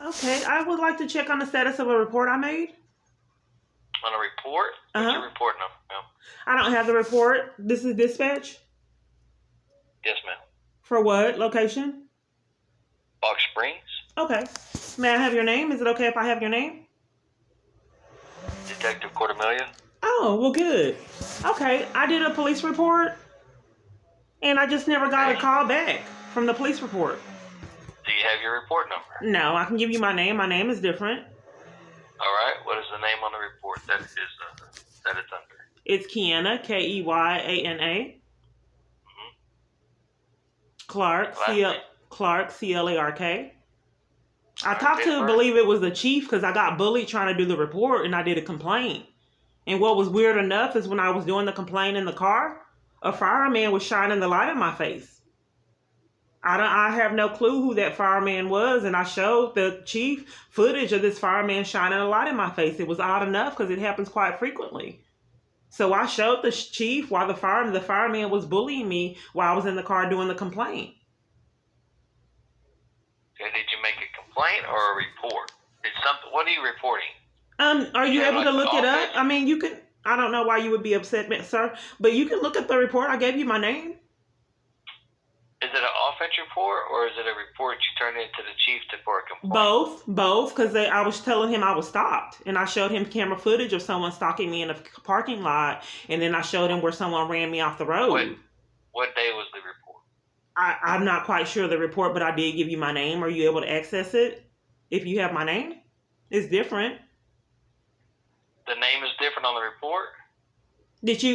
Okay, I would like to check on the status of a report I made. On a report? What's your report number, ma'am? I don't have the report. This is dispatch? Yes, ma'am. For what location? Balch Springs. Okay. May I have your name? Is it okay if I have your name? Detective Cordemelia. Oh, well, good. Okay, I did a police report, and I just never got a call back from the police report. Do you have your report number? No, I can give you my name. My name is different. All right. What is the name on the report that it's under? It's Keyana, Keyaana. Clark, Clark, Clark. I talked to, I believe it was the chief, because I got bullied trying to do the report, and I did a complaint. And what was weird enough is when I was doing the complaint in the car, a fireman was shining the light in my face. I have no clue who that fireman was, and I showed the chief footage of this fireman shining a light in my face. It was odd enough because it happens quite frequently. So I showed the chief while the fireman was bullying me while I was in the car doing the complaint. Okay, did you make a complaint or a report? What are you reporting? Are you able to look it up? I mean, you can. I don't know why you would be upset, sir, but you can look at the report. I gave you my name. Is it an offense report or is it a report you turned into the chief for a complaint? Both, because I was telling him I was stopped, and I showed him camera footage of someone stalking me in a parking lot, and then I showed him where someone ran me off the road. What day was the report? I'm not quite sure the report, but I did give you my name. Are you able to access it? If you have my name, it's different. The name is different on the report?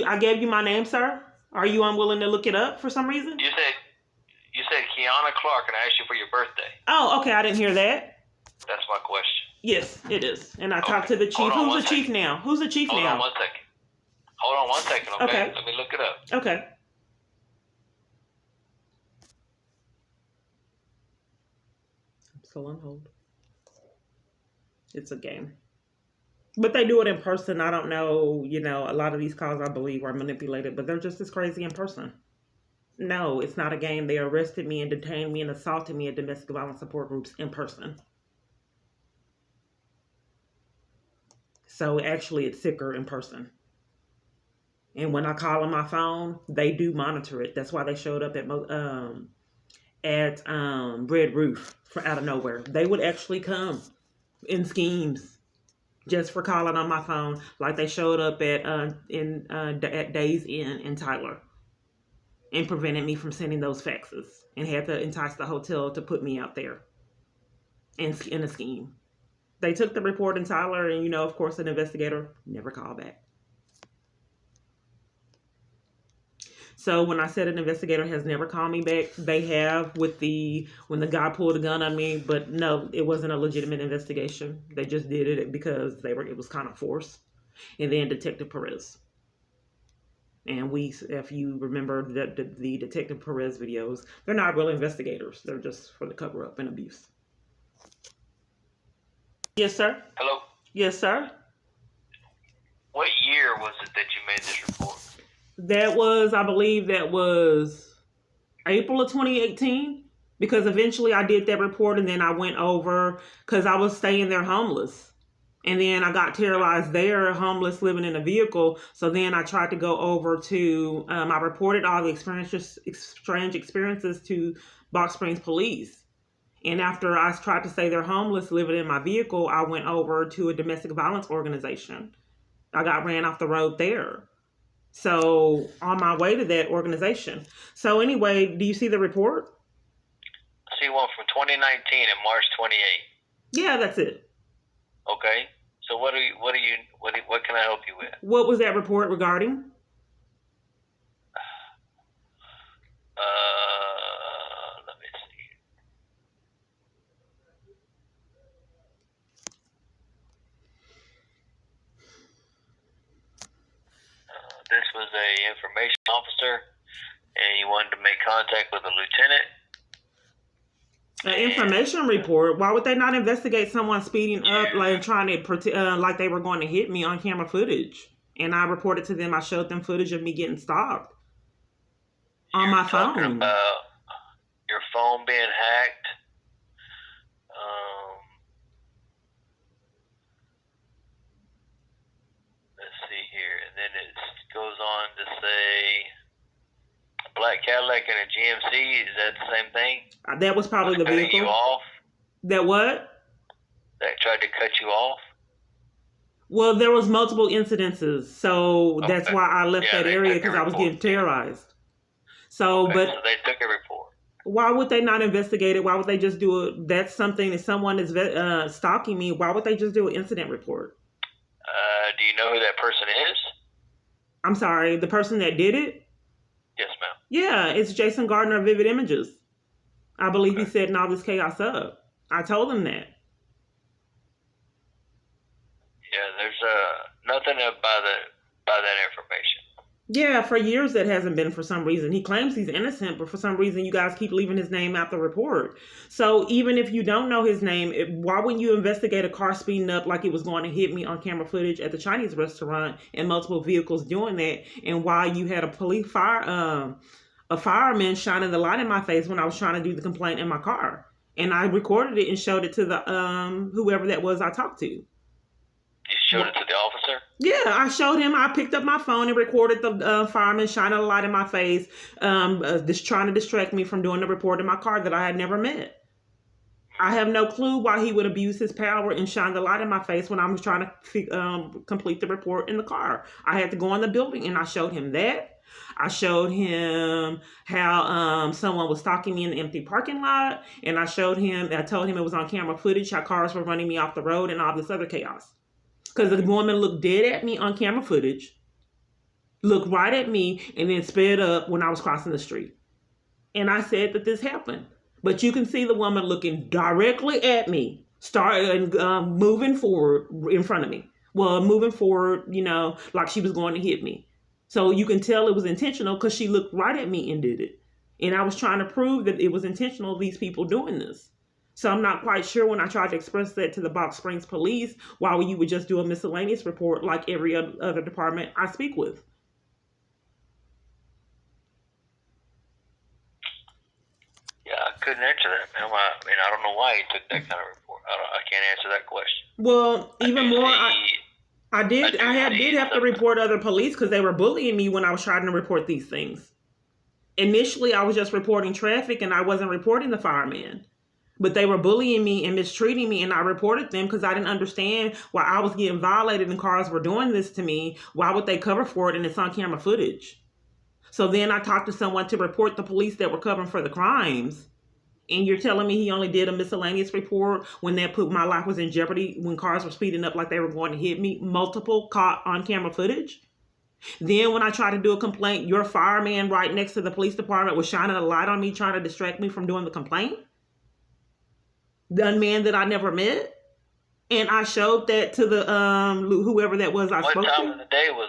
I gave you my name, sir? Are you unwilling to look it up for some reason? You said Keyana Clark, and I asked you for your birthday. Oh, okay. I didn't hear that. That's my question. Yes, it is. And I talked to the chief. Who's the chief now? Who's the chief now? Hold on one second, okay? Let me look it up. Okay. I'm still on hold. It's a game. But they do it in person. I don't know, a lot of these calls, I believe, are manipulated, but they're just as crazy in person. No, it's not a game. They arrested me and detained me and assaulted me at domestic violence support groups in person. So actually, it's sicker in person. And when I call on my phone, they do monitor it. That's why they showed up at Red Roof out of nowhere. They would actually come in schemes just for calling on my phone, like they showed up at Days Inn in Tyler, and prevented me from sending those faxes, and had to entice the hotel to put me out there in a scheme. They took the report in Tyler, and of course, an investigator never called back. So when I said an investigator has never called me back, they have when the guy pulled a gun on me, but no, it wasn't a legitimate investigation. They just did it because it was kind of forced. And then Detective Perez. And if you remember the Detective Perez videos, they're not real investigators. They're just for the cover-up and abuse. Yes, sir? Hello? Yes, sir? What year was it that you made this report? I believe that was April of 2018, because eventually I did that report, and then I went over, because I was staying there homeless. And then I got terrorized there, homeless, living in a vehicle. So then I tried to go over to, I reported all the strange experiences to Balch Springs Police. And after I tried to stay there homeless, living in my vehicle, I went over to a domestic violence organization. I got ran off the road there. So on my way to that organization. So anyway, do you see the report? I see one from 2019 and March 28. Yeah, that's it. Okay. So what can I help you with? What was that report regarding? Let me see. This was a information officer, and you wanted to make contact with a lieutenant. An information report? Why would they not investigate someone speeding up, like trying to like they were going to hit me on camera footage? And I reported to them. I showed them footage of me getting stopped on my phone. Talking about your phone being hacked. Cadillac and a GMC. Is that the same thing? That was probably the Cutting vehicle. you off? That what? That tried to cut you off? Well, there was multiple incidences, so that's Okay. why I left Yeah, that they area took a because I was getting report. terrorized. So, Okay, but so they took a report. why would they not investigate it? Why would they just do it? That's something that someone is stalking me. Why would they just do an incident report? Do you know who that person is? I'm sorry, the person that did it? Yes, ma'am. Yeah, it's Jason Gardner of Vivid Images. I believe Okay. he's setting all this chaos up. I told him that. Yeah, there's nothing up by that information. Yeah, for years that hasn't been for some reason. He claims he's innocent, but for some reason you guys keep leaving his name out the report. So even if you don't know his name, why wouldn't you investigate a car speeding up like it was going to hit me on camera footage at the Chinese restaurant and multiple vehicles doing that? And why you had a fireman shining the light in my face when I was trying to do the complaint in my car. And I recorded it and showed it to the whoever that was I talked to. You showed it to the officer? Yeah, I showed him. I picked up my phone and recorded the fireman shining a light in my face, just trying to distract me from doing the report in my car that I had never met. I have no clue why he would abuse his power and shine the light in my face when I was trying to complete the report in the car. I had to go in the building and I showed him that. I showed him how someone was stalking me in the empty parking lot. And I told him it was on camera footage, how cars were running me off the road and all this other chaos. Because the woman looked dead at me on camera footage, looked right at me, and then sped up when I was crossing the street. And I said that this happened. But you can see the woman looking directly at me, started moving forward in front of me. Well, moving forward, like she was going to hit me. So you can tell it was intentional because she looked right at me and did it. And I was trying to prove that it was intentional, these people doing this. So I'm not quite sure when I tried to express that to the Balch Springs Police, why you would just do a miscellaneous report like every other department I speak with. Yeah, I couldn't answer that, ma'am. I don't know why he took that kind of report. I can't answer that question. Well, even more, I did see have to something. report other police because they were bullying me when I was trying to report these things. Initially, I was just reporting traffic and I wasn't reporting the fireman. But they were bullying me and mistreating me, and I reported them because I didn't understand why I was getting violated and cars were doing this to me. Why would they cover for it and it's on camera footage? So then I talked to someone to report the police that were covering for the crimes. And you're telling me he only did a miscellaneous report when that put my life was in jeopardy when cars were speeding up like they were going to hit me, multiple caught on camera footage? Then when I tried to do a complaint, your fireman right next to the police department was shining a light on me trying to distract me from doing the complaint? The man that I never met, and I showed that to the whoever that was I spoke to. What time of the day was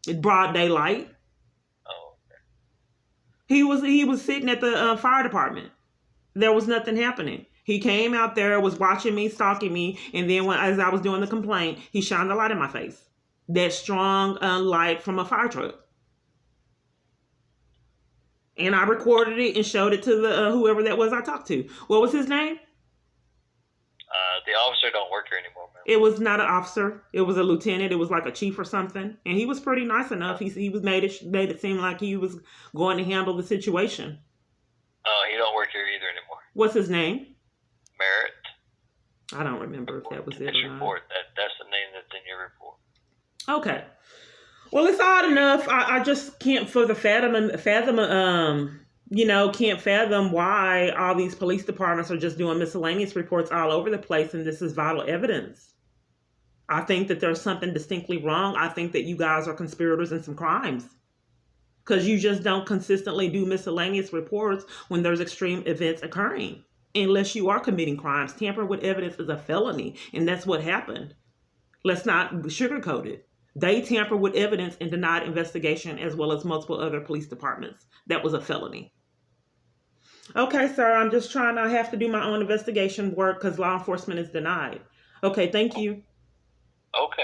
that? Broad daylight. Oh, okay. He was sitting at the fire department. There was nothing happening. He came out there, was watching me, stalking me, and then as I was doing the complaint, he shined a light in my face. That strong light from a fire truck. And I recorded it and showed it to the whoever that was I talked to. What was his name? The officer don't work here anymore, man. It was not an officer. It was a lieutenant. It was like a chief or something. And he was pretty nice enough. He was made it seem like he was going to handle the situation. He don't work here either anymore. What's his name? Merritt. I don't remember if that was it or not. Report. That's the name that's in your report. Okay. Well, it's odd enough. I just can't can't fathom why all these police departments are just doing miscellaneous reports all over the place, and this is vital evidence. I think that there's something distinctly wrong. I think that you guys are conspirators in some crimes because you just don't consistently do miscellaneous reports when there's extreme events occurring, unless you are committing crimes. Tampering with evidence is a felony, and that's what happened. Let's not sugarcoat it. They tampered with evidence and denied investigation, as well as multiple other police departments. That was a felony. Okay, sir, I'm just trying to have to do my own investigation work because law enforcement is denied. Okay, thank you. Okay.